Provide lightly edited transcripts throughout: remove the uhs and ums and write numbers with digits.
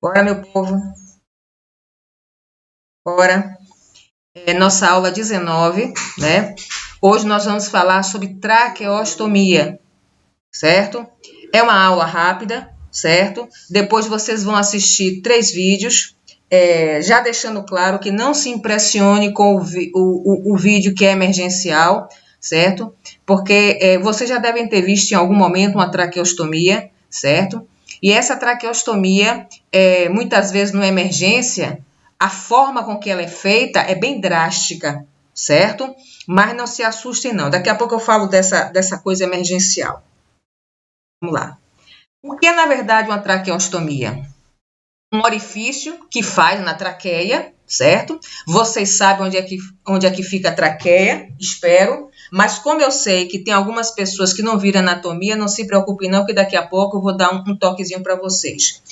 Bora, meu povo. Bora. Nossa aula 19, né? Hoje nós vamos falar sobre traqueostomia, certo? É uma aula rápida, certo? Depois vocês vão assistir 3 vídeos, já deixando claro que não se impressione com o vídeo que é emergencial, certo? Porque vocês já devem ter visto em algum momento uma traqueostomia, certo? E essa traqueostomia, muitas vezes numa emergência, a forma com que ela é feita é bem drástica, certo? Mas não se assustem não. Daqui a pouco eu falo dessa coisa emergencial. Vamos lá. O que é, na verdade, uma traqueostomia? Um orifício que faz na traqueia, certo? Vocês sabem onde é que fica a traqueia, espero. Mas como eu sei que tem algumas pessoas que não viram anatomia, não se preocupem não, que daqui a pouco eu vou dar um toquezinho para vocês.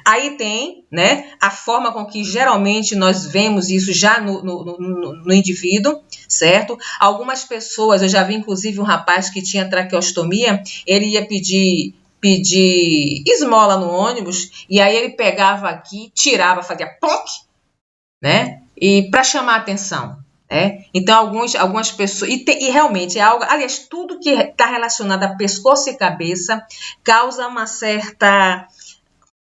Aí tem, né, a forma com que geralmente nós vemos isso já no indivíduo, certo? Algumas pessoas, eu já vi inclusive um rapaz que tinha traqueostomia, ele ia pedir esmola no ônibus, e aí ele pegava aqui, tirava, fazia ploc, né? E para chamar a atenção, né? Então, algumas pessoas, e realmente é algo, aliás, tudo que está relacionado a pescoço e cabeça causa uma certa,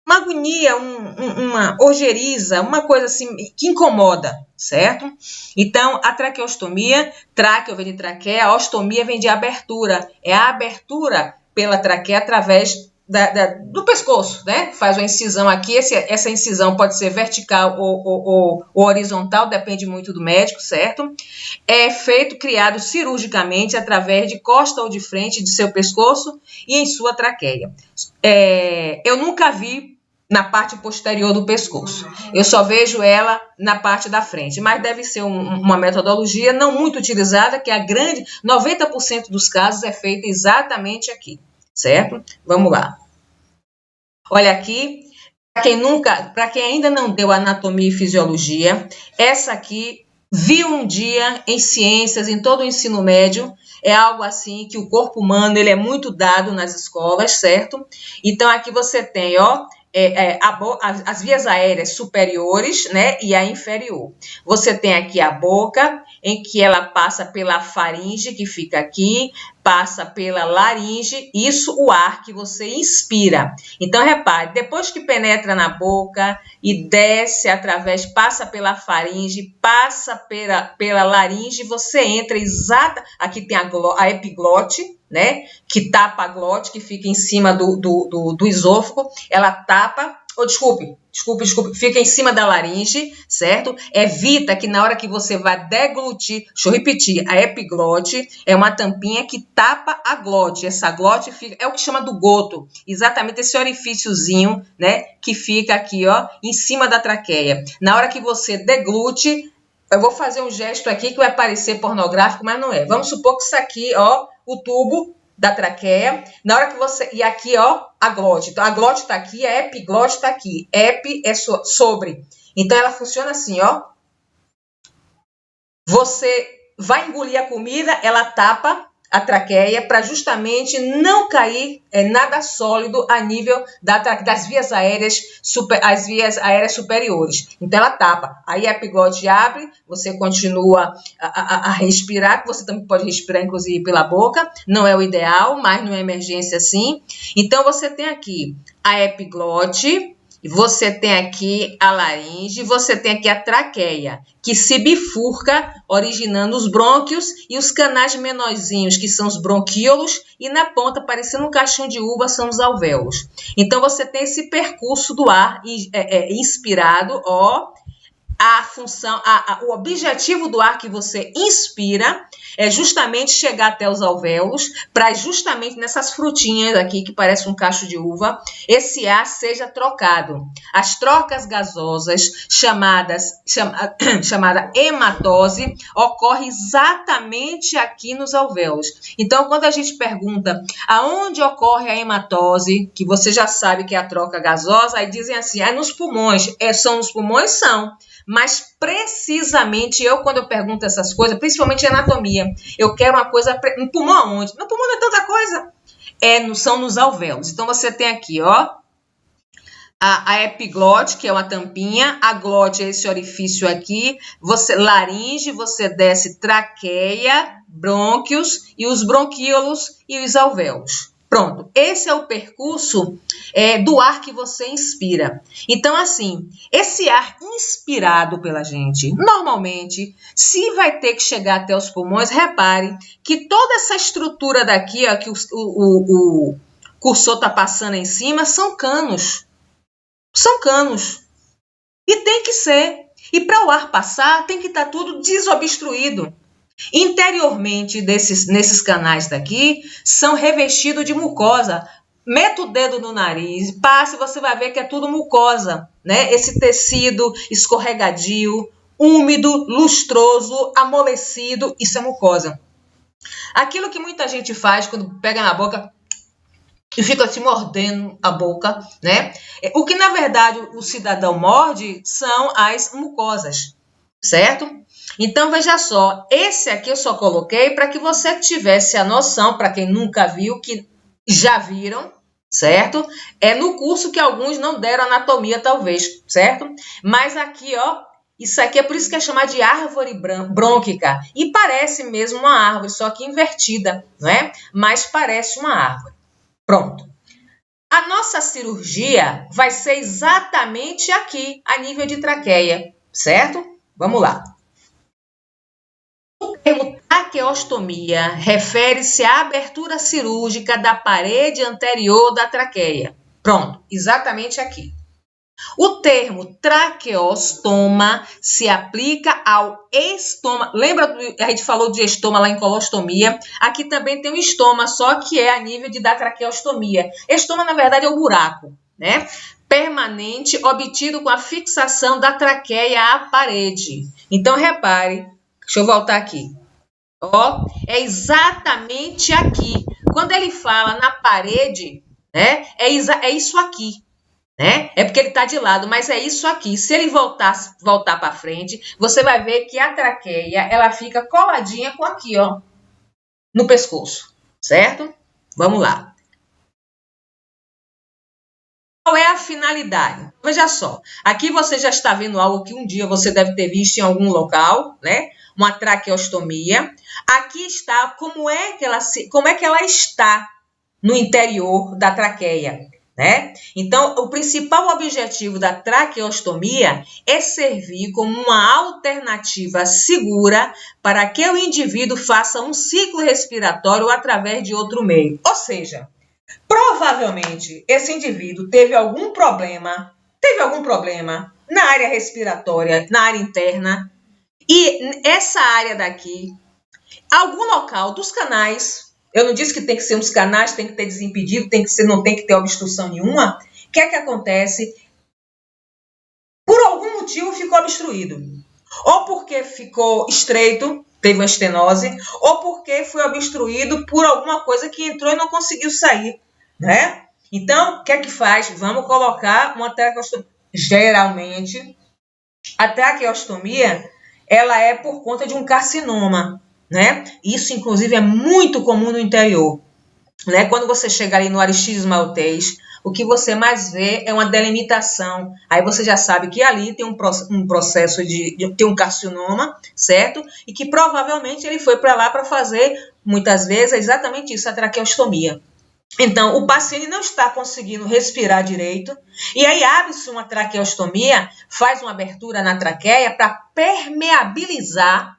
uma agonia, uma ojeriza, uma coisa assim que incomoda, certo? Então, a traqueostomia, traqueo vem de traqueia, a ostomia vem de abertura, é a abertura pela traqueia através do pescoço, né? Faz uma incisão aqui, essa incisão pode ser vertical ou horizontal, depende muito do médico, certo? É criado cirurgicamente através de costa ou de frente de seu pescoço e em sua traqueia. Eu nunca vi na parte posterior do pescoço. Eu só vejo ela na parte da frente, mas deve ser uma metodologia não muito utilizada, que a grande 90% dos casos é feita exatamente aqui, certo? Vamos lá. Olha aqui, para quem ainda não deu anatomia e fisiologia, essa aqui viu um dia em ciências, em todo o ensino médio, é algo assim que o corpo humano ele é muito dado nas escolas, certo? Então aqui você tem, ó, as vias aéreas superiores, né, e a inferior. Você tem aqui a boca, em que ela passa pela faringe, que fica aqui, passa pela laringe, isso o ar que você inspira. Então, repare, depois que penetra na boca e desce através, passa pela faringe, passa pela laringe, você entra aqui tem a epiglote, né, que tapa a glote, que fica em cima do esôfago, ela tapa, desculpe, fica em cima da laringe, certo? Evita que na hora que você vai deglutir, deixa eu repetir, a epiglote é uma tampinha que tapa a glote, essa glote é o que chama do goto, exatamente esse orifíciozinho, né, que fica aqui, ó, em cima da traqueia. Na hora que você deglute, eu vou fazer um gesto aqui que vai parecer pornográfico, mas não é. Vamos supor que isso aqui, ó, o tubo da traqueia, na hora que você... E aqui, ó, a glote. Então, a glote tá aqui, a epiglote tá aqui. Epi é sobre. Então, ela funciona assim, ó. Você vai engolir a comida, ela tapa a traqueia para justamente não cair nada sólido a nível das vias aéreas, as vias aéreas superiores. Então, ela tapa. Aí a epiglote abre, você continua a respirar, que você também pode respirar, inclusive, pela boca. Não é o ideal, mas numa emergência, sim. Então, você tem aqui a epiglote, você tem aqui a laringe, você tem aqui a traqueia, que se bifurca, originando os brônquios e os canais menorzinhos, que são os bronquíolos, e na ponta, parecendo um cachinho de uva, são os alvéolos. Então, você tem esse percurso do ar inspirado, ó, a função, o objetivo do ar que você inspira é justamente chegar até os alvéolos, para justamente nessas frutinhas aqui, que parece um cacho de uva, esse ar seja trocado. As trocas gasosas, chamada hematose, ocorre exatamente aqui nos alvéolos. Então, quando a gente pergunta aonde ocorre a hematose, que você já sabe que é a troca gasosa, aí dizem assim, nos pulmões. São nos pulmões? São. Mas precisamente quando eu pergunto essas coisas, principalmente anatomia, eu quero uma coisa, no pulmão aonde? No pulmão não é tanta coisa. São nos alvéolos. Então, você tem aqui, ó, a epiglote, que é uma tampinha, a glote é esse orifício aqui, laringe, você desce traqueia, brônquios e os bronquíolos e os alvéolos. Pronto, esse é o percurso do ar que você inspira. Então, assim, esse ar inspirado pela gente, normalmente, se vai ter que chegar até os pulmões, repare que toda essa estrutura daqui, ó, que o cursor está passando em cima, são canos. São canos. E tem que ser. E para o ar passar, tem que estar tudo desobstruído. Interiormente nesses canais daqui, são revestidos de mucosa. Meta o dedo no nariz, passe, você vai ver que é tudo mucosa, né? Esse tecido escorregadio, úmido, lustroso, amolecido, isso é mucosa. Aquilo que muita gente faz quando pega na boca e fica se mordendo a boca, né? O que, na verdade, o cidadão morde são as mucosas, certo? Então, veja só, esse aqui eu só coloquei para que você tivesse a noção, para quem nunca viu, que já viram, certo? É no curso que alguns não deram anatomia, talvez, certo? Mas aqui, ó, isso aqui é por isso que é chamado de árvore brônquica. E parece mesmo uma árvore, só que invertida, não é? Mas parece uma árvore. Pronto. A nossa cirurgia vai ser exatamente aqui, a nível de traqueia, certo? Vamos lá. O termo traqueostomia refere-se à abertura cirúrgica da parede anterior da traqueia. Pronto, exatamente aqui. O termo traqueostoma se aplica ao estômago. Lembra que a gente falou de estoma lá em colostomia? Aqui também tem o estoma, só que é a nível da traqueostomia. Estoma, na verdade, é o buraco, né? Permanente, obtido com a fixação da traqueia à parede. Então, repare, deixa eu voltar aqui. Ó, é exatamente aqui. Quando ele fala na parede, né? É isso aqui. Né? É porque ele está de lado, mas é isso aqui. Se ele voltar para frente, você vai ver que a traqueia ela fica coladinha com aqui, ó, no pescoço, certo? Vamos lá. Qual é a finalidade? Veja só, aqui você já está vendo algo que um dia você deve ter visto em algum local, né? Uma traqueostomia. Aqui está como é que ela está no interior da traqueia. Né? Então, o principal objetivo da traqueostomia é servir como uma alternativa segura para que o indivíduo faça um ciclo respiratório através de outro meio. Ou seja, provavelmente esse indivíduo teve algum problema na área respiratória, na área interna, e essa área daqui, algum local dos canais. Eu não disse que tem que ser uns canais, tem que ter desimpedido, não tem que ter obstrução nenhuma. O que é que acontece? Por algum motivo ficou obstruído. Ou porque ficou estreito, teve uma estenose, ou porque foi obstruído por alguma coisa que entrou e não conseguiu sair, né? Então, o que é que faz? Vamos colocar uma traqueostomia. Geralmente, a traqueostomia, ela é por conta de um carcinoma. Né? Isso, inclusive, é muito comum no interior. Né? Quando você chega ali no Aristides Maltês, o que você mais vê é uma delimitação. Aí você já sabe que ali tem um processo tem um carcinoma, certo? E que provavelmente ele foi para lá para fazer, muitas vezes, exatamente isso, a traqueostomia. Então, o paciente não está conseguindo respirar direito, e aí abre-se uma traqueostomia, faz uma abertura na traqueia para permeabilizar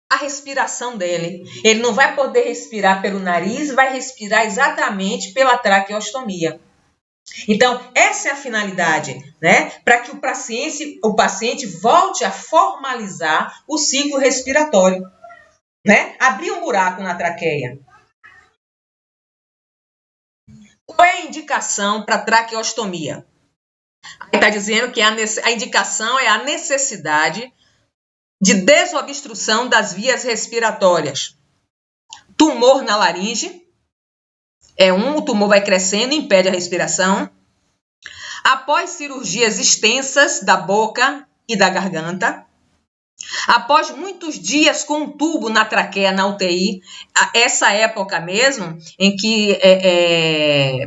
a respiração dele. Ele não vai poder respirar pelo nariz, vai respirar exatamente pela traqueostomia. Então, essa é a finalidade, né? Para que o paciente volte a formalizar o ciclo respiratório, né? Abrir um buraco na traqueia. Qual é a indicação para traqueostomia? Aí está dizendo que a indicação é a necessidade de desobstrução das vias respiratórias. Tumor na laringe, o tumor vai crescendo e impede a respiração. Após cirurgias extensas da boca e da garganta. Após muitos dias com um tubo na traqueia, na UTI, essa época mesmo, em que,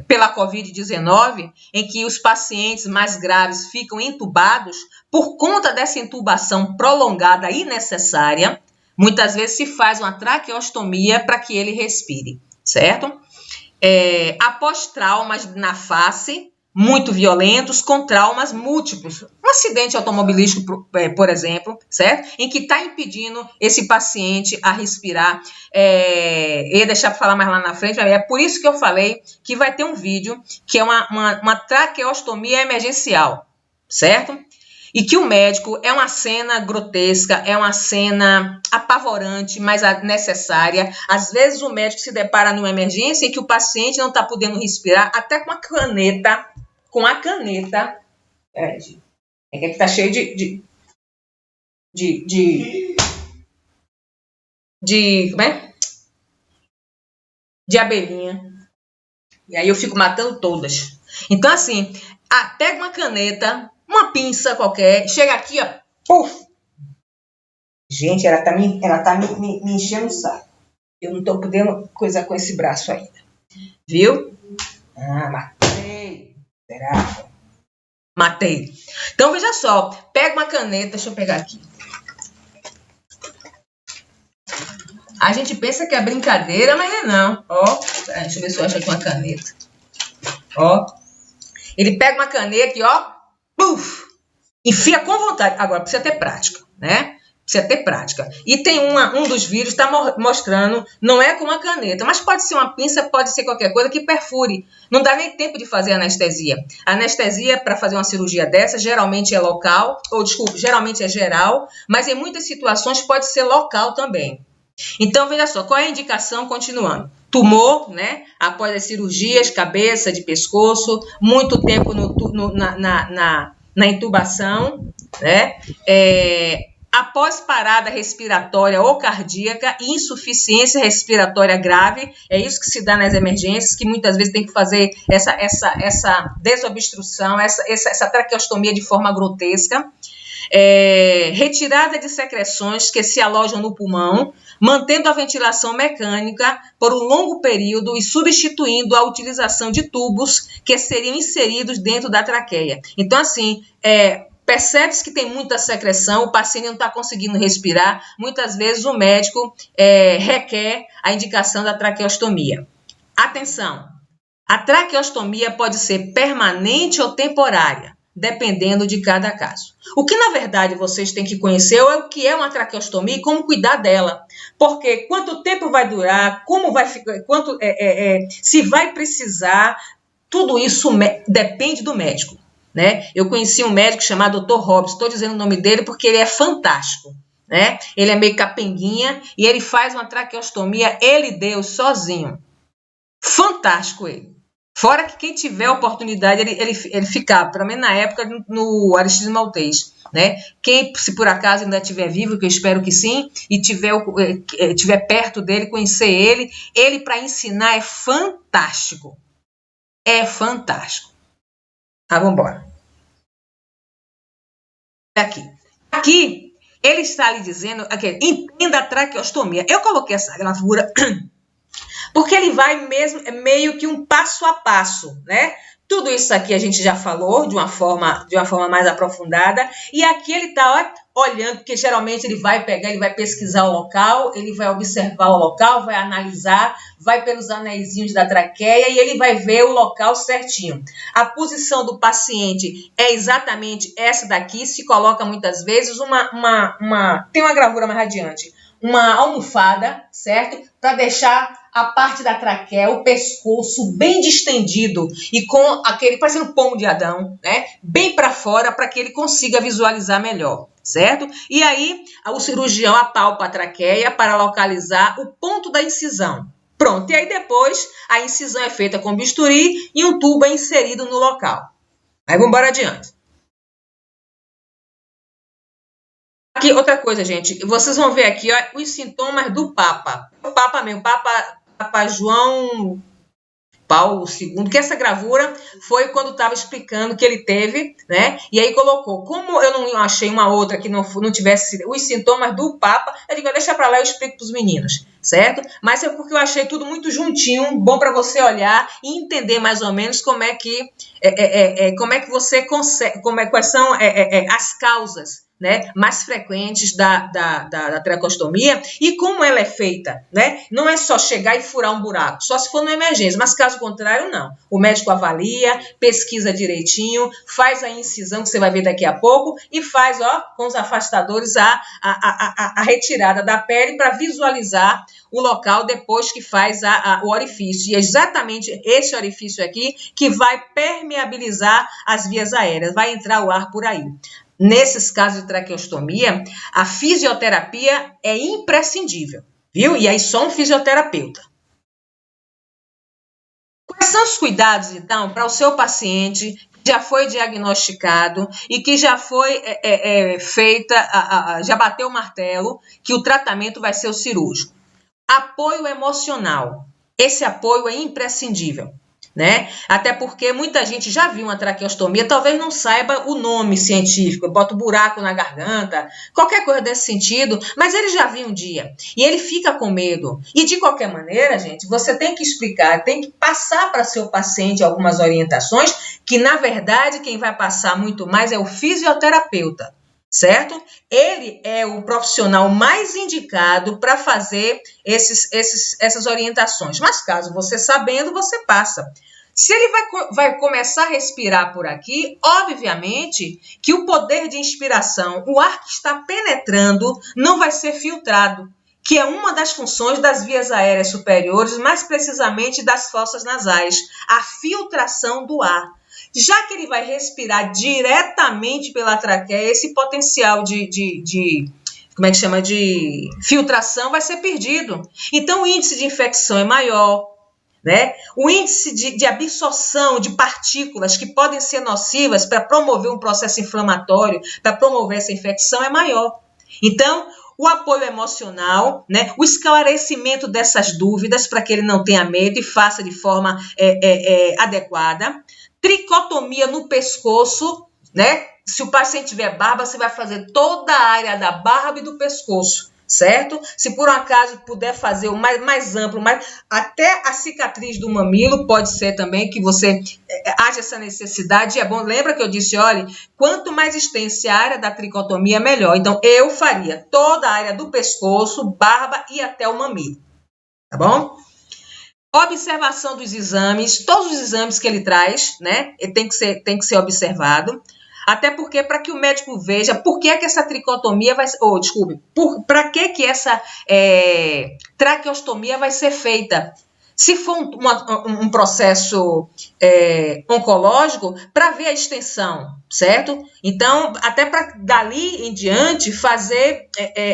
pela Covid-19, em que os pacientes mais graves ficam entubados, por conta dessa intubação prolongada e necessária, muitas vezes se faz uma traqueostomia para que ele respire, certo? Após traumas na face, muito violentos, com traumas múltiplos. Um acidente automobilístico, por exemplo, certo? Em que está impedindo esse paciente a respirar. Ia deixar para falar mais lá na frente, é por isso que eu falei que vai ter um vídeo que é uma traqueostomia emergencial, certo? E que o médico é uma cena grotesca, é uma cena apavorante, mas necessária. Às vezes o médico se depara numa emergência em que o paciente não está podendo respirar, até com a caneta. É que está cheio como é? De abelhinha. E aí eu fico matando todas. Então, assim, pega uma caneta, uma pinça qualquer, chega aqui, ó, puf! Gente, ela tá me enchendo o saco. Eu não tô podendo coisar com esse braço ainda. Viu? Matei. Será? Matei. Então, veja só. Pega uma caneta. Deixa eu pegar aqui. A gente pensa que é brincadeira, mas não é não. Ó, deixa eu ver se eu acho aqui uma caneta. Ó. Ele pega uma caneta e, ó, puf! Enfia com vontade. Agora, precisa ter prática, né? Precisa ter prática. E tem um dos vídeos que está mostrando, não é com uma caneta, mas pode ser uma pinça, pode ser qualquer coisa que perfure. Não dá nem tempo de fazer anestesia. A anestesia, para fazer uma cirurgia dessa, geralmente é local, geralmente é geral, mas em muitas situações pode ser local também. Então, veja só, qual é a indicação? Continuando. Tumor, né? Após as cirurgias, cabeça, de pescoço, muito tempo na intubação, né? Após parada respiratória ou cardíaca, insuficiência respiratória grave, é isso que se dá nas emergências, que muitas vezes tem que fazer essa desobstrução, essa traqueostomia de forma grotesca. Retirada de secreções que se alojam no pulmão, mantendo a ventilação mecânica por um longo período e substituindo a utilização de tubos que seriam inseridos dentro da traqueia. Então, assim, percebe-se que tem muita secreção, o paciente não está conseguindo respirar, muitas vezes o médico requer a indicação da traqueostomia. Atenção! A traqueostomia pode ser permanente ou temporária, dependendo de cada caso. O que, na verdade, vocês têm que conhecer é o que é uma traqueostomia e como cuidar dela. Porque quanto tempo vai durar, como vai ficar, se vai precisar, tudo isso depende do médico, né? Eu conheci um médico chamado Dr. Robson, estou dizendo o nome dele porque ele é fantástico, né? Ele é meio capenguinha e ele faz uma traqueostomia, ele deu sozinho. Fantástico ele. Fora que quem tiver a oportunidade, ele ficar, pelo menos na época, no Aristides Maltês, né? Quem, se por acaso ainda estiver vivo, que eu espero que sim, e tiver perto dele, conhecer ele para ensinar é fantástico. É fantástico. Vamos embora. Aqui, ele está lhe dizendo, entenda a traqueostomia. Eu coloquei essa gravura porque ele vai meio que um passo a passo, né? Tudo isso aqui a gente já falou de uma forma mais aprofundada. E aqui ele está olhando, porque geralmente ele vai pesquisar o local, ele vai observar o local, vai analisar, vai pelos anéisinhos da traqueia e ele vai ver o local certinho. A posição do paciente é exatamente essa daqui, se coloca muitas vezes tem uma gravura mais adiante, uma almofada, certo? Para deixar a parte da traqueia, o pescoço bem distendido e com parecendo pomo de Adão, né? Bem para fora para que ele consiga visualizar melhor, certo? E aí o cirurgião apalpa a traqueia para localizar o ponto da incisão. Pronto, e aí depois a incisão é feita com bisturi e um tubo é inserido no local. Aí vamos embora adiante. Aqui, outra coisa, gente, vocês vão ver aqui, ó, os sintomas do Papa. O Papa mesmo, Papa João Paulo II, que essa gravura foi quando estava explicando que ele teve, né? E aí colocou, como eu não achei uma outra que não tivesse os sintomas do Papa, eu digo, deixa para lá, eu explico para os meninos, certo? Mas é porque eu achei tudo muito juntinho, bom para você olhar e entender mais ou menos como é que você consegue, quais são as causas, né, mais frequentes da tracostomia e como ela é feita, né? Não é só chegar e furar um buraco, só se for numa emergência, mas caso contrário, não. O médico avalia, pesquisa direitinho, faz a incisão, que você vai ver daqui a pouco, e faz, ó, com os afastadores a retirada da pele para visualizar o local depois que faz o orifício. E é exatamente esse orifício aqui que vai permeabilizar as vias aéreas, vai entrar o ar por aí. Nesses casos de traqueostomia, a fisioterapia é imprescindível, viu? E aí só um fisioterapeuta. Quais são os cuidados, então, para o seu paciente que já foi diagnosticado e que já foi já bateu o martelo que o tratamento vai ser o cirúrgico? Apoio emocional. Esse apoio é imprescindível, né? Até porque muita gente já viu uma traqueostomia, talvez não saiba o nome científico, bota um buraco na garganta, qualquer coisa desse sentido, mas ele já viu um dia e ele fica com medo. E de qualquer maneira, gente, você tem que explicar, tem que passar para seu paciente algumas orientações, que na verdade quem vai passar muito mais é o fisioterapeuta. Certo? Ele é o profissional mais indicado para fazer essas orientações. Mas caso você sabendo, você passa. Se ele vai começar a respirar por aqui, obviamente que o poder de inspiração, o ar que está penetrando, não vai ser filtrado, que é uma das funções das vias aéreas superiores, mais precisamente das fossas nasais, a filtração do ar. Já que ele vai respirar diretamente pela traqueia, esse potencial como é que chama, de filtração vai ser perdido. Então, o índice de infecção é maior, né? O índice de absorção de partículas que podem ser nocivas para promover um processo inflamatório, para promover essa infecção é maior. Então, o apoio emocional, né? O esclarecimento dessas dúvidas para que ele não tenha medo e faça de forma adequada. Tricotomia no pescoço, né? Se o paciente tiver barba, você vai fazer toda a área da barba e do pescoço, certo? Se por um acaso puder fazer o mais amplo, até a cicatriz do mamilo pode ser também que você haja essa necessidade. É bom, lembra que eu disse, olha, quanto mais extensa a área da tricotomia, melhor. Então, eu faria toda a área do pescoço, barba e até o mamilo, tá bom? Observação dos exames, todos os exames que ele traz, né? Tem que ser observado. Até porque, para que o médico veja por que essa tricotomia vai ser. Para que essa traqueostomia vai ser feita? Se for um processo oncológico, para ver a extensão, certo? Então, até para dali em diante fazer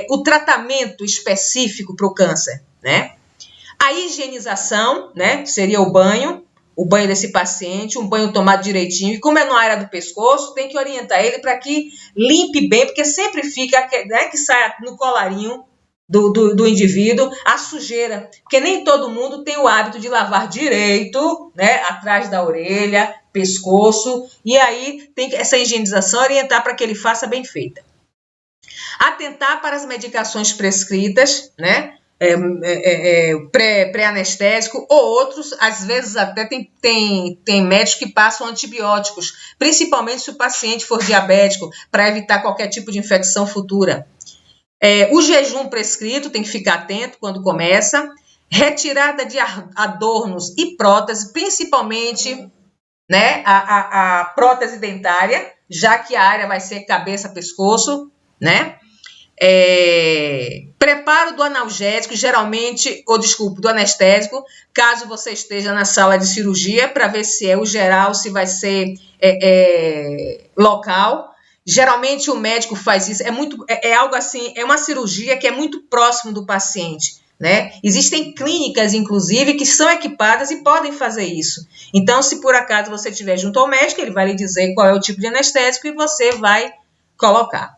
o tratamento específico para o câncer, né? A higienização, né, seria o banho desse paciente, um banho tomado direitinho, e como é na área do pescoço, tem que orientar ele para que limpe bem, porque sempre fica, né, que saia no colarinho do indivíduo a sujeira, porque nem todo mundo tem o hábito de lavar direito, né, atrás da orelha, pescoço, e aí tem que essa higienização orientar para que ele faça bem feita. Atentar para as medicações prescritas, né, pré-anestésico, ou outros, às vezes até tem médicos que passam antibióticos, principalmente se o paciente for diabético, para evitar qualquer tipo de infecção futura. O jejum prescrito, tem que ficar atento quando começa. Retirada de adornos e prótese, principalmente, né, a prótese dentária, já que a área vai ser cabeça, pescoço, né? Preparo do analgésico, do anestésico, caso você esteja na sala de cirurgia, para ver se é o geral, se vai ser local. Geralmente o médico faz isso, algo assim, é uma cirurgia que é muito próximo do paciente, né? Existem clínicas, inclusive, que são equipadas e podem fazer isso. Então, se por acaso você estiver junto ao médico, ele vai lhe dizer qual é o tipo de anestésico e você vai colocar.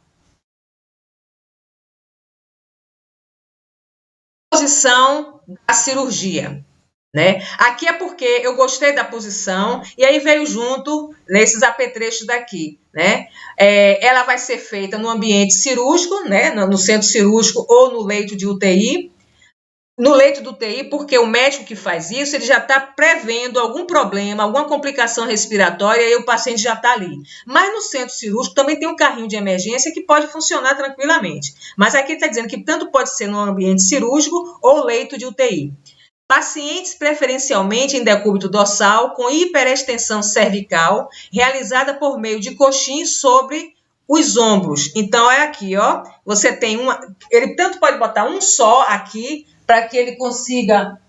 Posição da cirurgia, né? Aqui é porque eu gostei da posição e aí veio junto nesses apetrechos daqui, né? Ela vai ser feita no ambiente cirúrgico, né? No centro cirúrgico ou no leito de UTI. No leito do UTI, porque o médico que faz isso, ele já está prevendo algum problema, alguma complicação respiratória e o paciente já está ali. Mas no centro cirúrgico também tem um carrinho de emergência que pode funcionar tranquilamente. Mas aqui está dizendo que tanto pode ser no ambiente cirúrgico ou leito de UTI. Pacientes preferencialmente em decúbito dorsal com hiperextensão cervical, realizada por meio de coxins sobre os ombros. Então, é aqui, ó. Você tem uma... Ele tanto pode botar um só aqui, para que ele consiga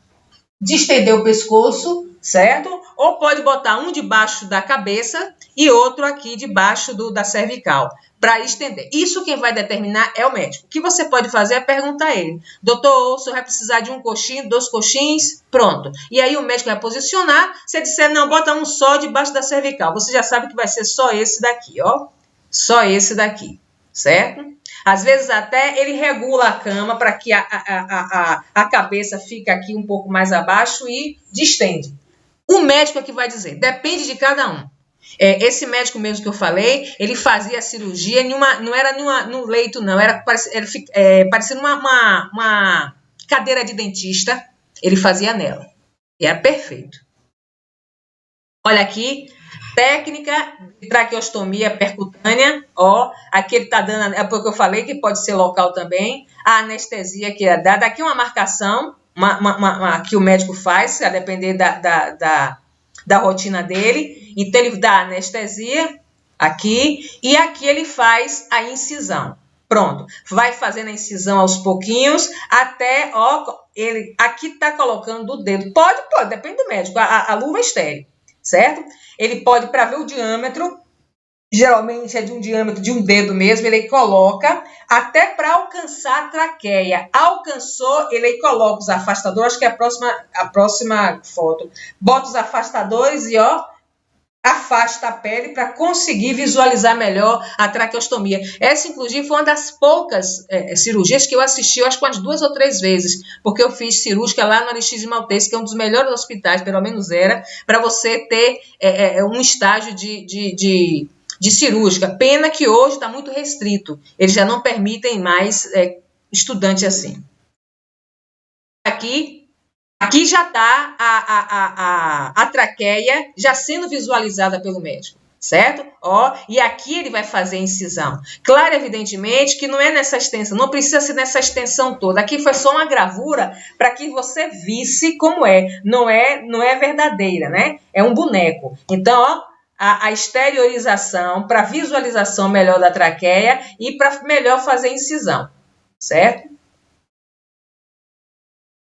distender o pescoço, certo? Ou pode botar um debaixo da cabeça e outro aqui debaixo da cervical, para estender. Isso quem vai determinar é o médico. O que você pode fazer é perguntar a ele: doutor, o senhor vai precisar de um coxinho, 2 coxins? Pronto. E aí o médico vai posicionar. Se ele disser, não, bota um só debaixo da cervical, você já sabe que vai ser só esse daqui, ó. Só esse daqui, certo? Às vezes até ele regula a cama para que a cabeça fique aqui um pouco mais abaixo e distende. O médico é que vai dizer, depende de cada um. Esse médico mesmo que eu falei, ele fazia a cirurgia, não era no leito não, era parecendo uma cadeira de dentista, ele fazia nela. E era perfeito. Olha aqui, técnica de traqueostomia percutânea, ó, aqui ele está dando, é porque eu falei que pode ser local também, a anestesia que é dada, aqui uma marcação, que o médico faz, a depender da rotina dele, então ele dá anestesia aqui, e aqui ele faz a incisão. Pronto, vai fazendo a incisão aos pouquinhos, até, ó, ele aqui está colocando o dedo, pode, depende do médico, a luva é estéril. Certo? Ele pode, para ver o diâmetro, geralmente é de um diâmetro de um dedo mesmo, ele coloca até para alcançar a traqueia. Alcançou, ele coloca os afastadores, acho que é a próxima foto. Bota os afastadores e, ó, afasta a pele para conseguir visualizar melhor a traqueostomia. Essa, inclusive, foi uma das poucas cirurgias que eu assisti, eu acho que umas 2 ou 3 vezes, porque eu fiz cirúrgica lá no Aristides Maltese, que é um dos melhores hospitais, pelo menos era, para você ter um estágio de cirúrgica. Pena que hoje está muito restrito, eles já não permitem mais estudante assim. Aqui já está a traqueia já sendo visualizada pelo médico, certo? Ó, e aqui ele vai fazer a incisão. Claro, evidentemente, que não é nessa extensão, não precisa ser nessa extensão toda. Aqui foi só uma gravura para que você visse como é. Não é verdadeira, né? É um boneco. Então, ó, a exteriorização para visualização melhor da traqueia e para melhor fazer a incisão, certo?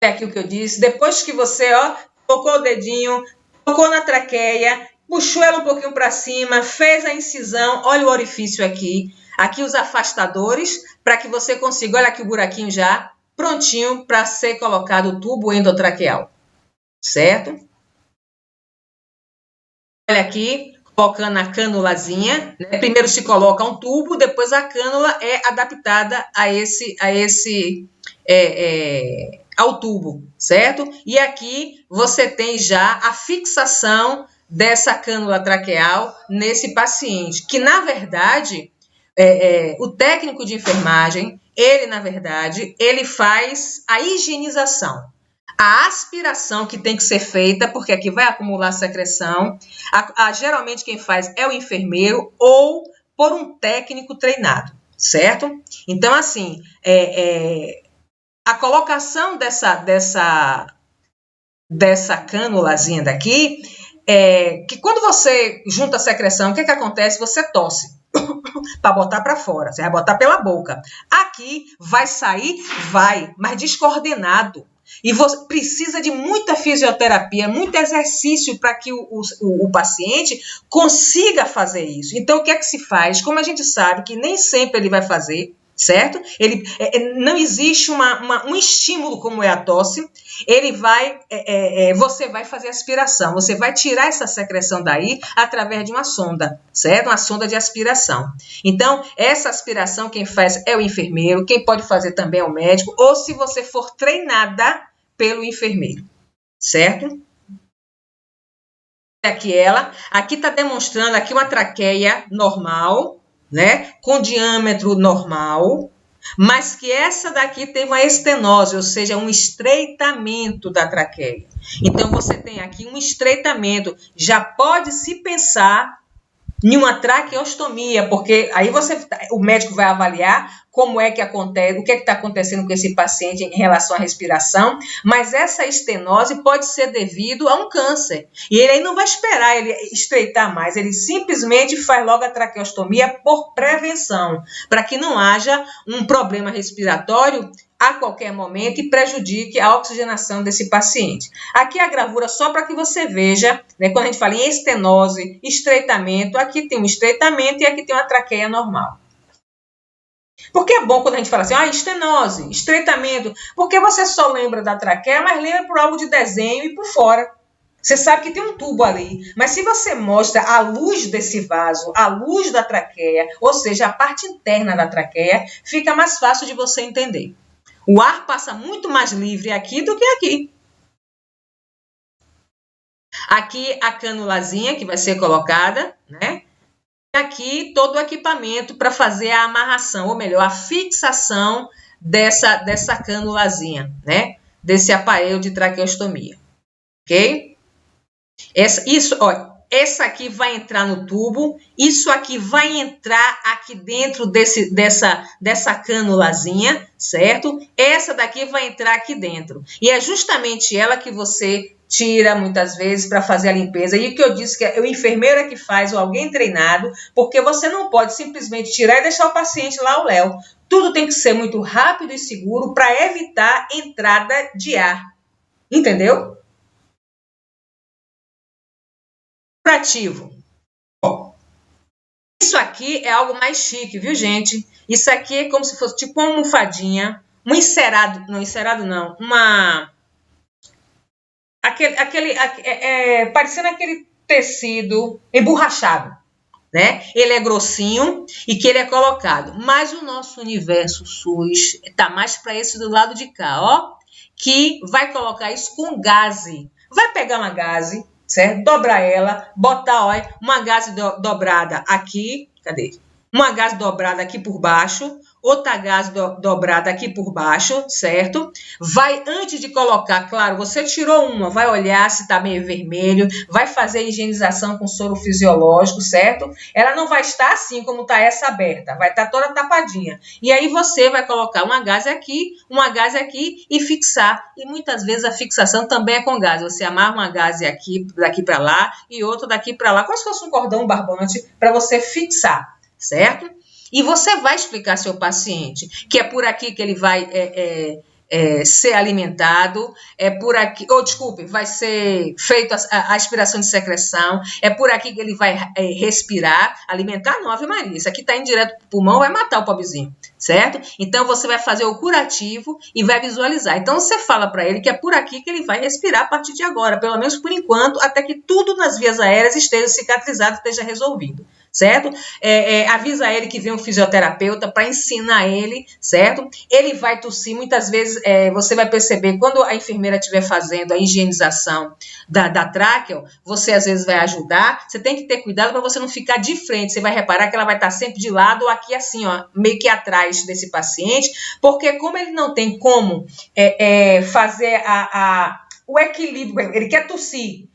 É aquilo que eu disse, depois que você, ó, tocou o dedinho, tocou na traqueia, puxou ela um pouquinho para cima, fez a incisão, olha o orifício aqui, aqui os afastadores, para que você consiga, olha aqui o buraquinho já, prontinho para ser colocado o tubo endotraqueal, certo? Olha aqui, colocando a canulazinha, né? Primeiro se coloca um tubo, depois a cânula é adaptada ao tubo, certo? E aqui você tem já a fixação dessa cânula traqueal nesse paciente, que na verdade, o técnico de enfermagem, ele faz a higienização. A aspiração que tem que ser feita, porque aqui vai acumular secreção, geralmente quem faz é o enfermeiro ou por um técnico treinado, certo? Então, assim, a colocação dessa cânulazinha daqui, que quando você junta a secreção, o que acontece? Você tosse para botar para fora, você vai botar pela boca. Aqui vai sair, mas descoordenado. E você precisa de muita fisioterapia, muito exercício para que o paciente consiga fazer isso. Então, o que é que se faz? Como a gente sabe que nem sempre ele vai fazer, certo? Não existe um estímulo como é a tosse, você vai fazer aspiração, você vai tirar essa secreção daí através de uma sonda, certo? Uma sonda de aspiração. Então, essa aspiração quem faz é o enfermeiro, quem pode fazer também é o médico, ou se você for treinada pelo enfermeiro, certo? Aqui está demonstrando aqui uma traqueia normal, né? Com diâmetro normal, mas que essa daqui tem uma estenose, ou seja, um estreitamento da traqueia. Então, você tem aqui um estreitamento. Já pode se pensar em uma traqueostomia, porque aí o médico vai avaliar como é que acontece, o que está acontecendo com esse paciente em relação à respiração, mas essa estenose pode ser devido a um câncer. E ele aí não vai esperar ele estreitar mais, ele simplesmente faz logo a traqueostomia por prevenção, para que não haja um problema respiratório a qualquer momento e prejudique a oxigenação desse paciente. Aqui a gravura só para que você veja, né, quando a gente fala em estenose, estreitamento, aqui tem um estreitamento e aqui tem uma traqueia normal. Porque é bom quando a gente fala assim, estenose, estreitamento, porque você só lembra da traqueia, mas lembra por algo de desenho e por fora. Você sabe que tem um tubo ali, mas se você mostra a luz desse vaso, a luz da traqueia, ou seja, a parte interna da traqueia, fica mais fácil de você entender. O ar passa muito mais livre aqui do que aqui. Aqui a canulazinha que vai ser colocada, né? E aqui todo o equipamento para fazer a amarração, ou melhor, a fixação dessa canulazinha, né? Desse aparelho de traqueostomia, ok? Essa aqui vai entrar no tubo, isso aqui vai entrar aqui dentro dessa canulazinha, certo? Essa daqui vai entrar aqui dentro. E é justamente ela que você tira muitas vezes para fazer a limpeza. E o que eu disse que é o enfermeiro é que faz ou alguém treinado, porque você não pode simplesmente tirar e deixar o paciente lá ao léu. Tudo tem que ser muito rápido e seguro para evitar entrada de ar. Entendeu? Curativo. Isso aqui é algo mais chique, viu, gente? Isso aqui é como se fosse tipo uma almofadinha, um encerado, não, parecendo aquele tecido emborrachado, né? Ele é grossinho e que ele é colocado. Mas o nosso universo SUS tá mais para esse do lado de cá, ó, que vai colocar isso com gaze. Vai pegar uma gaze, certo? Dobrar ela, botar, ó, uma gaze dobrada aqui, cadê? Uma gaze dobrada aqui por baixo, outra gaze dobrada aqui por baixo, certo? Vai, antes de colocar, claro, você tirou uma, vai olhar se tá meio vermelho, vai fazer a higienização com soro fisiológico, certo? Ela não vai estar assim como tá essa aberta, vai estar toda tapadinha. E aí você vai colocar uma gaze aqui e fixar. E muitas vezes a fixação também é com gaze. Você amarra uma gaze aqui, daqui para lá, e outra daqui para lá, como se fosse um cordão barbante para você fixar, certo? E você vai explicar ao seu paciente que é por aqui que ele vai ser alimentado, é por aqui, vai ser feita a aspiração de secreção, é por aqui que ele vai respirar, alimentar não, Ave Maria, isso aqui está indo direto para o pulmão, vai matar o pobrezinho, certo? Então, você vai fazer o curativo e vai visualizar. Então, você fala para ele que é por aqui que ele vai respirar a partir de agora, pelo menos por enquanto, até que tudo nas vias aéreas esteja cicatrizado, esteja resolvido, certo? Avisa ele que vem um fisioterapeuta para ensinar ele, certo? Ele vai tossir, muitas vezes você vai perceber, quando a enfermeira estiver fazendo a higienização da tráqueo, você às vezes vai ajudar, você tem que ter cuidado para você não ficar de frente, você vai reparar que ela vai estar sempre de lado ou aqui assim, ó, meio que atrás desse paciente, porque como ele não tem como fazer o equilíbrio, ele quer tossir,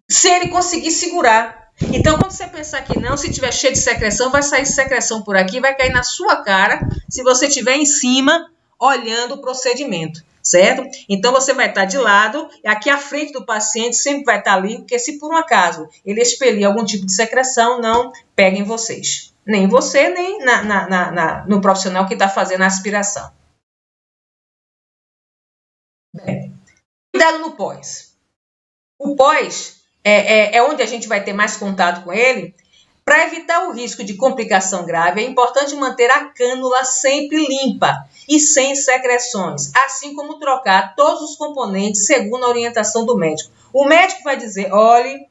se ele conseguir segurar. Então, quando você pensar que não, se tiver cheio de secreção, vai sair secreção por aqui, vai cair na sua cara, se você estiver em cima, olhando o procedimento, certo? Então, você vai estar de lado, aqui à frente do paciente sempre vai estar ali, porque se por um acaso ele expelir algum tipo de secreção, não peguem vocês. Nem você, nem no profissional que está fazendo a aspiração. Bem, cuidado no pós. O pós é onde a gente vai ter mais contato com ele. Para evitar o risco de complicação grave, é importante manter a cânula sempre limpa e sem secreções, assim como trocar todos os componentes segundo a orientação do médico. O médico vai dizer, olhe,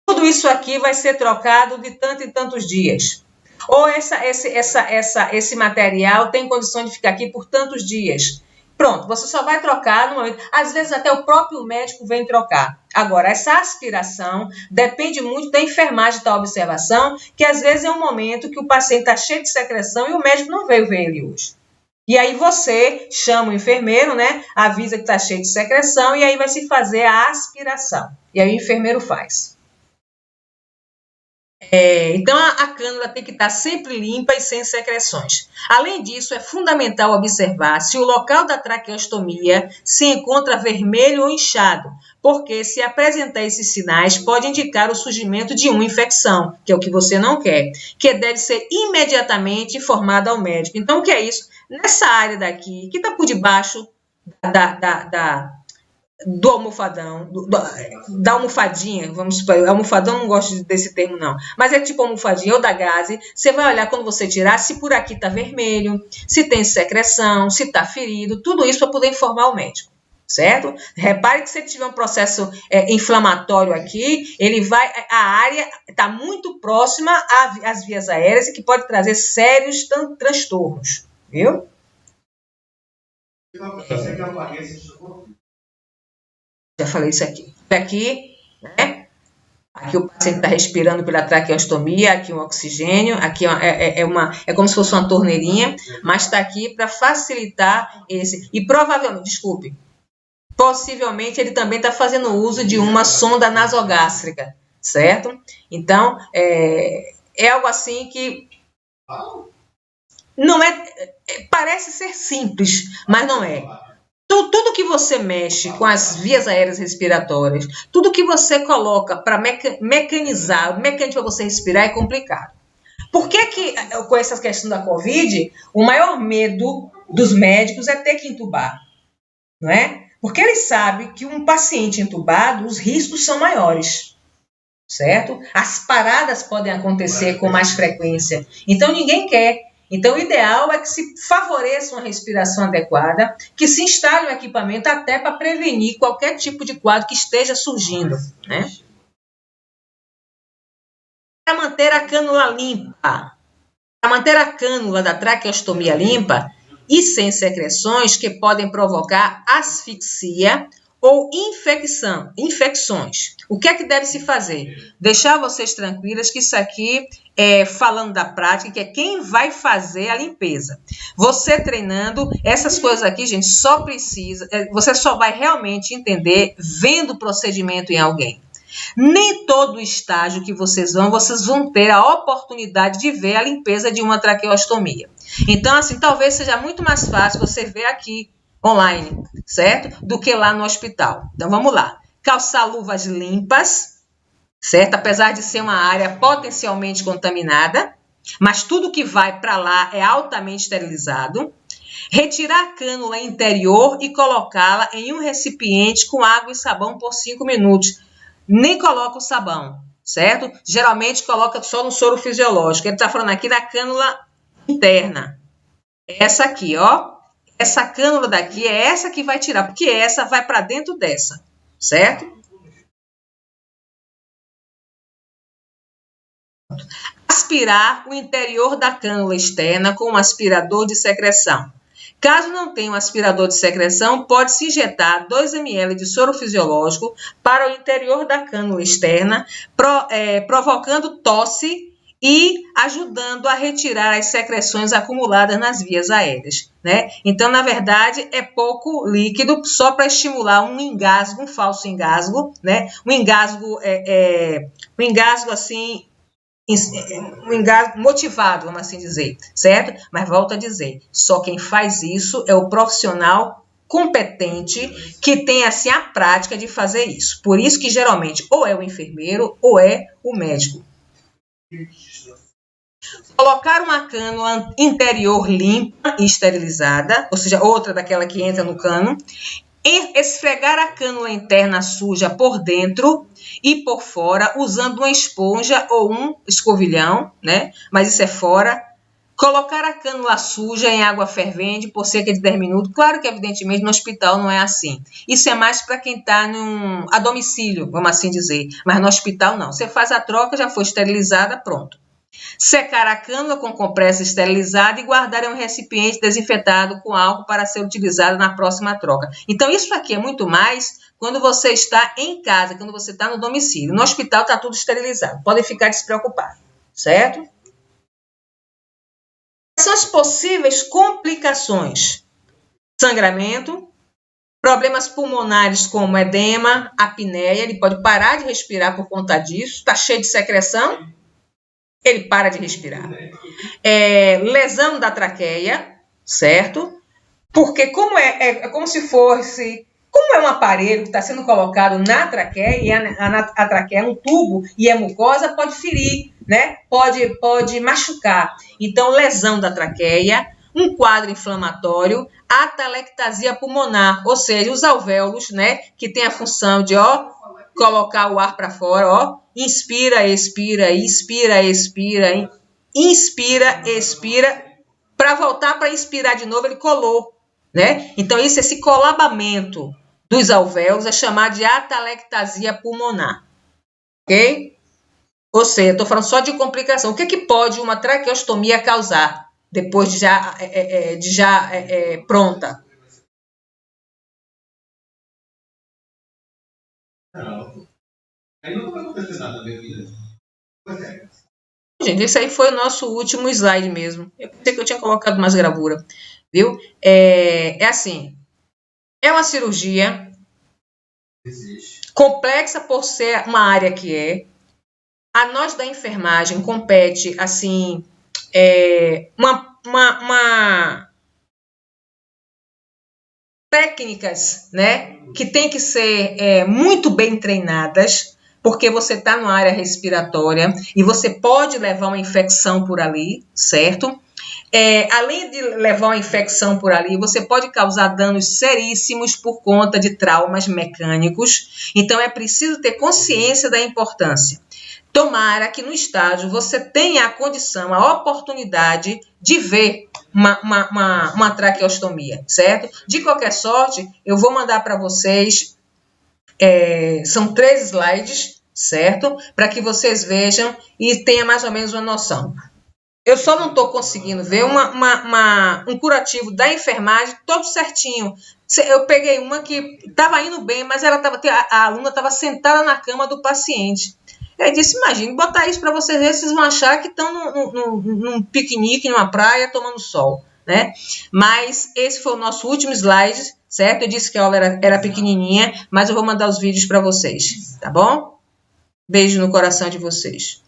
tudo isso aqui vai ser trocado de tanto em tantos dias. Ou esse material tem condição de ficar aqui por tantos dias. Pronto, você só vai trocar no momento. Às vezes até o próprio médico vem trocar. Agora, essa aspiração depende muito da enfermagem da observação, que às vezes é um momento que o paciente está cheio de secreção e o médico não veio ver ele hoje. E aí você chama o enfermeiro, né? Avisa que está cheio de secreção e aí vai se fazer a aspiração. E aí o enfermeiro faz. Então, a cânula tem que estar sempre limpa e sem secreções. Além disso, é fundamental observar se o local da traqueostomia se encontra vermelho ou inchado, porque se apresentar esses sinais, pode indicar o surgimento de uma infecção, que é o que você não quer, que deve ser imediatamente informada ao médico. Então, o que é isso? Nessa área daqui, que está por debaixo do almofadão, da almofadinha, vamos supor, almofadão não gosto desse termo não, mas é tipo almofadinha ou da gaze, você vai olhar quando você tirar se por aqui está vermelho, se tem secreção, se está ferido, tudo isso para poder informar o médico, certo? Repare que se tiver um processo inflamatório aqui, a área está muito próxima às vias aéreas e que pode trazer sérios transtornos, viu? Já falei isso aqui. Aqui, né? Aqui o paciente está respirando pela traqueostomia, aqui um oxigênio, aqui é como se fosse uma torneirinha, mas está aqui para facilitar esse. E provavelmente, possivelmente ele também está fazendo uso de uma sonda nasogástrica, certo? Então, é algo assim que não parece ser simples, mas não é. Tudo que você mexe com as vias aéreas respiratórias, tudo que você coloca para mecanizar, o mecanismo para você respirar é complicado. Por que com essa questão da Covid, o maior medo dos médicos é ter que entubar, não é? Porque eles sabem que um paciente entubado, os riscos são maiores, certo? As paradas podem acontecer com mais frequência, então ninguém quer. Então, o ideal é que se favoreça uma respiração adequada, que se instale um equipamento até para prevenir qualquer tipo de quadro que esteja surgindo, né? Para manter a cânula limpa, para manter a cânula da traqueostomia limpa e sem secreções que podem provocar asfixia ou infecções. O que é que deve se fazer? Deixar vocês tranquilas que isso aqui falando da prática, que é quem vai fazer a limpeza. Você treinando, essas coisas aqui, gente, você só vai realmente entender vendo o procedimento em alguém. Nem todo estágio que vocês vão ter a oportunidade de ver a limpeza de uma traqueostomia. Então, assim, talvez seja muito mais fácil você ver aqui, online, certo? Do que lá no hospital. Então, vamos lá. Calçar luvas limpas, certo? Apesar de ser uma área potencialmente contaminada, mas tudo que vai para lá é altamente esterilizado. Retirar a cânula interior e colocá-la em um recipiente com água e sabão por 5 minutos. Nem coloca o sabão, certo? Geralmente coloca só no soro fisiológico. Ele está falando aqui da cânula interna. Essa aqui, ó. Essa cânula daqui é essa que vai tirar, porque essa vai para dentro dessa, certo? Aspirar o interior da cânula externa com um aspirador de secreção. Caso não tenha um aspirador de secreção, pode-se injetar 2 ml de soro fisiológico para o interior da cânula externa, provocando tosse e ajudando a retirar as secreções acumuladas nas vias aéreas, né? Então, na verdade, é pouco líquido só para estimular um engasgo, um falso engasgo, né? Um engasgo assim, um engasgo motivado, vamos assim dizer, certo? Mas volto a dizer, só quem faz isso é o profissional competente que tem assim a prática de fazer isso. Por isso que geralmente ou é o enfermeiro ou é o médico. Colocar uma cânula interior limpa e esterilizada, ou seja, outra daquela que entra no cano, esfregar a cânula interna suja por dentro e por fora, usando uma esponja ou um escovilhão, né? Mas isso é fora. Colocar a cânula suja em água fervente por cerca de 10 minutos. Claro que, evidentemente, no hospital não é assim. Isso é mais para quem está a domicílio, vamos assim dizer. Mas no hospital não. Você faz a troca, já foi esterilizada, pronto. Secar a cânula com compressa esterilizada e guardar em um recipiente desinfetado com álcool para ser utilizado na próxima troca. Então, isso aqui é muito mais quando você está em casa, quando você está no domicílio. No hospital está tudo esterilizado. Podem ficar despreocupados, certo? Quais são as possíveis complicações? Sangramento, problemas pulmonares como edema, apneia, ele pode parar de respirar por conta disso, está cheio de secreção, ele para de respirar. Lesão da traqueia, certo? Porque como é como se fosse, como é um aparelho que está sendo colocado na traqueia, e a traqueia é um tubo e é mucosa, pode ferir, né? Pode machucar. Então, lesão da traqueia, um quadro inflamatório, atelectasia pulmonar, ou seja, os alvéolos, né? Que tem a função de, colocar o ar para fora, inspira, expira, inspira, expira, inspira, expira, para voltar para inspirar de novo, ele colou, né? Então, esse colabamento dos alvéolos é chamado de atelectasia pulmonar, ok? Ou seja, estou falando só de complicação. O que pode uma traqueostomia causar depois de já pronta? Não. Aí não vai acontecer nada na minha vida. Gente, esse aí foi o nosso último slide mesmo. Eu pensei que eu tinha colocado mais gravura, viu? É assim, é uma cirurgia complexa por ser uma área que é. A nós da enfermagem compete, assim, técnicas, né, que tem que ser muito bem treinadas, porque você está numa área respiratória e você pode levar uma infecção por ali, certo? Além de levar uma infecção por ali, você pode causar danos seríssimos por conta de traumas mecânicos. Então, é preciso ter consciência da importância. Tomara que no estágio você tenha a condição, a oportunidade de ver uma traqueostomia, certo? De qualquer sorte, eu vou mandar para vocês, são 3 slides, certo? Para que vocês vejam e tenham mais ou menos uma noção. Eu só não estou conseguindo ver um curativo da enfermagem todo certinho. Eu peguei uma que estava indo bem, mas a aluna estava sentada na cama do paciente. Eu disse, imagine, botar isso para vocês verem, vocês vão achar que estão num piquenique, numa praia, tomando sol, né? Mas esse foi o nosso último slide, certo? Eu disse que a aula era pequenininha, mas eu vou mandar os vídeos para vocês, tá bom? Beijo no coração de vocês.